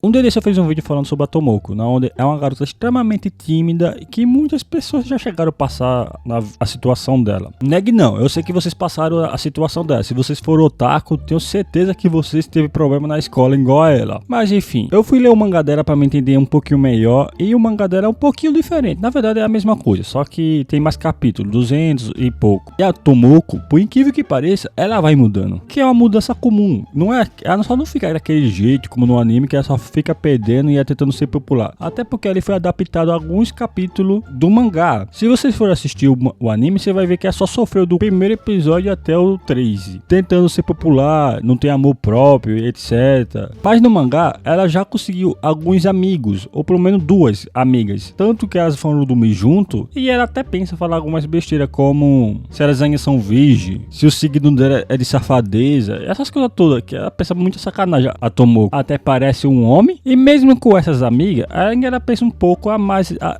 Um dia eu fiz um vídeo falando sobre a Tomoko, onde é uma garota extremamente tímida e que muitas pessoas já chegaram a passar a situação dela. Negue não, eu sei que vocês passaram a situação dela. Se vocês foram otaku, tenho certeza que vocês teve problema na escola igual a ela. Mas enfim, eu fui ler o mangá dela pra me entender um pouquinho melhor e o mangá dela é um pouquinho diferente. Na verdade é a mesma coisa, só que tem mais capítulos, 200 e pouco. E a Tomoko, por incrível que pareça, ela vai mudando, que é uma mudança comum. Ela só não fica daquele jeito como no anime, que ela só fica perdendo e ia tentando ser popular. Até porque ele foi adaptado a alguns capítulos do mangá. Se vocês forem assistir o anime, você vai ver que ela só sofreu do primeiro episódio até o 13. Tentando ser popular, não tem amor próprio, etc. Mas no mangá, ela já conseguiu alguns amigos, ou pelo menos 2 amigas. Tanto que elas foram dormir junto, e ela até pensa falar algumas besteiras, como se elas ainda são virgem, se o signo dela é de safadeza, essas coisas todas, que ela pensa muito sacanagem. A Tomoko até parece um homem, e mesmo com essas amigas, ela pensa um pouco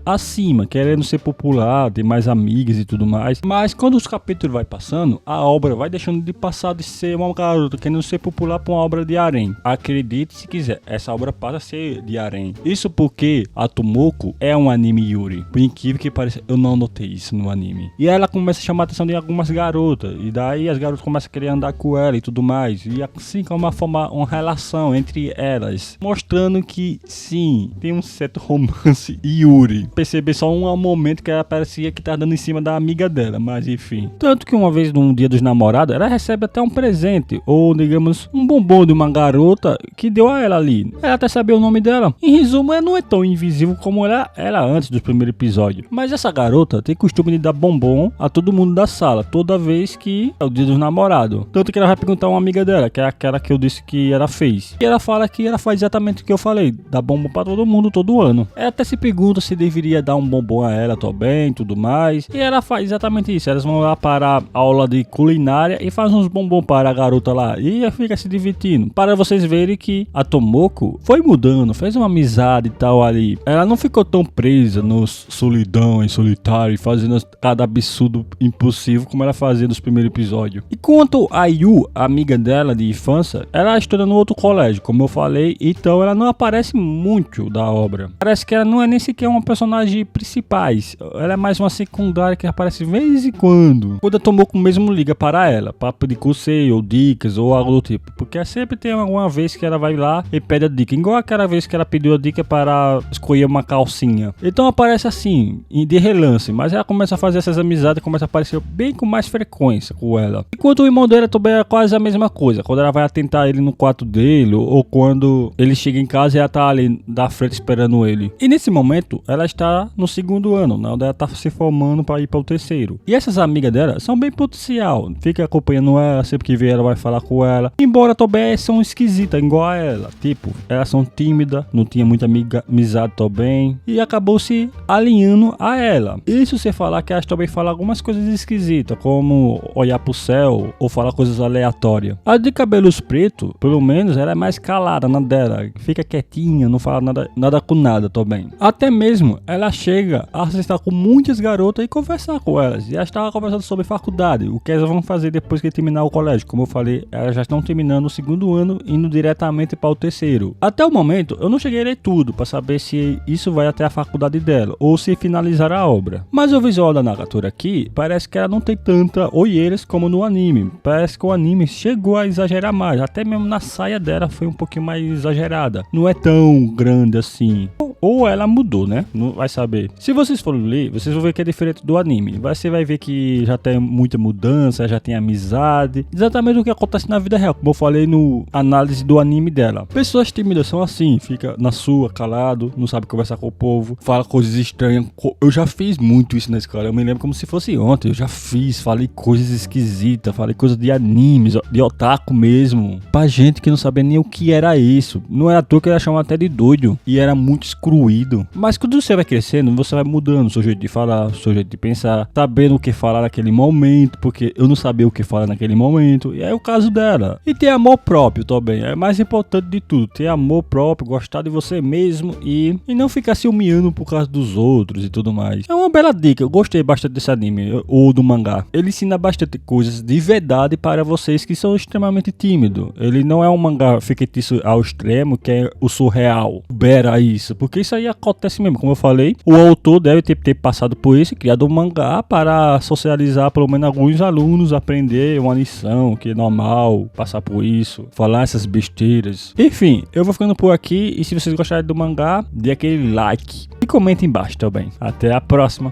acima, querendo ser popular, ter mais amigas e tudo mais. Mas quando os capítulos vai passando, a obra vai deixando de passar de ser uma garota querendo ser popular para uma obra de harém. Acredite se quiser, essa obra passa a ser de harém. Isso porque a Tomoko é um anime yuri. Por incrível que pareça, eu não notei isso no anime. E ela começa a chamar a atenção de algumas garotas, e daí as garotas começam a querer andar com ela e tudo mais. E assim como a formar uma relação entre elas, mostrando que sim, tem um certo romance yuri. Perceber só um momento que ela parecia que tá dando em cima da amiga dela, mas enfim. Tanto que uma vez num dia dos namorados, ela recebe até um presente, ou digamos, um bombom de uma garota que deu a ela ali. Ela até sabia o nome dela. Em resumo, ela não é tão invisível como ela era antes do primeiro episódio. Mas essa garota tem costume de dar bombom a todo mundo da sala, toda vez que é o dia dos namorados. Tanto que ela vai perguntar a uma amiga dela, que é aquela que eu disse que ela fez. E ela fala que ela faz exatamente o que eu falei, dá bombom pra todo mundo todo ano. Ela até se pergunta se deveria dar um bombom a ela também, tudo mais. E ela faz exatamente isso. Elas vão lá para a aula de culinária e fazem uns bombom para a garota lá. E ela fica se divertindo. Para vocês verem que a Tomoko foi mudando, fez uma amizade e tal ali. Ela não ficou tão presa no solidão e solitário, fazendo cada absurdo impossível como ela fazia nos primeiros episódios. E quanto a Yu, a amiga dela de infância, ela estuda no outro colégio, como eu falei, então ela não aparece muito da obra. Parece que ela não é nem sequer uma personagem principais. Ela é mais uma secundária que aparece de vez em quando. Quando a Tomoko mesmo liga para ela, para pedir conselho ou dicas ou algo do tipo. Porque sempre tem alguma vez que ela vai lá e pede a dica. Igual aquela vez que ela pediu a dica para escolher uma calcinha. Então aparece assim, de relance. Mas ela começa a fazer essas amizades, começa a aparecer bem com mais frequência com ela. Enquanto o irmão dela também é quase a mesma coisa. Quando ela vai atentar ele no quarto dele, ou quando ele chega em casa e ela tá ali da frente esperando ele. E nesse momento, ela está no segundo ano, onde ela tá se formando para ir para o terceiro. E essas amigas dela são bem potencial. Fica acompanhando ela, sempre que vê ela vai falar com ela. Embora também são esquisitas, igual a ela. Tipo, elas são tímidas, não tinha muita amizade também. E acabou se alinhando a ela. Isso sem falar que elas também falam algumas coisas esquisitas, como olhar pro céu ou falar coisas aleatórias. A de cabelos pretos, pelo menos, ela é mais calada na dela. Fica quietinha, não fala nada com nada também. Até mesmo ela chega a estar com muitas garotas e conversar com elas. E elas estavam conversando sobre faculdade, o que elas vão fazer depois que terminar o colégio. Como eu falei, elas já estão terminando o segundo ano, indo diretamente para o terceiro. Até o momento, eu não cheguei a ler tudo para saber se isso vai até a faculdade dela ou se finalizar a obra. Mas o visual da Nagatoro aqui parece que ela não tem tanta olheiras como no anime. Parece que o anime chegou a exagerar mais. Até mesmo na saia dela foi um pouquinho mais exagerada. Não é tão grande assim. Ou ela mudou, né? Não vai saber. Se vocês forem ler, vocês vão ver que é diferente do anime. Você vai ver que já tem muita mudança, já tem amizade. Exatamente o que acontece na vida real, como eu falei no análise do anime dela. Pessoas tímidas são assim, fica na sua, calado, não sabe conversar com o povo, fala coisas estranhas. Eu já fiz muito isso na escola, eu me lembro como se fosse ontem. Eu já falei coisas esquisitas, falei coisas de animes, de otaku mesmo, pra gente que não sabia nem o que era isso. Não era à toa que era chamado até de doido. E era muito escuro excluído. Mas quando você vai crescendo, você vai mudando o seu jeito de falar, o seu jeito de pensar, sabendo o que falar naquele momento, porque eu não sabia o que falar naquele momento, e é o caso dela. E ter amor próprio também, é mais importante de tudo, ter amor próprio, gostar de você mesmo e não ficar se humilhando por causa dos outros e tudo mais. É uma bela dica, eu gostei bastante desse anime, ou do mangá. Ele ensina bastante coisas de verdade para vocês que são extremamente tímidos. Ele não é um mangá fictício ao extremo, que é o surreal, beira isso, porque isso aí acontece mesmo, como eu falei, o autor deve ter passado por isso e criado um mangá para socializar pelo menos alguns alunos, aprender uma lição, que é normal passar por isso, falar essas besteiras. Enfim, eu vou ficando por aqui e se vocês gostarem do mangá, dê aquele like e comente embaixo também. Até a próxima!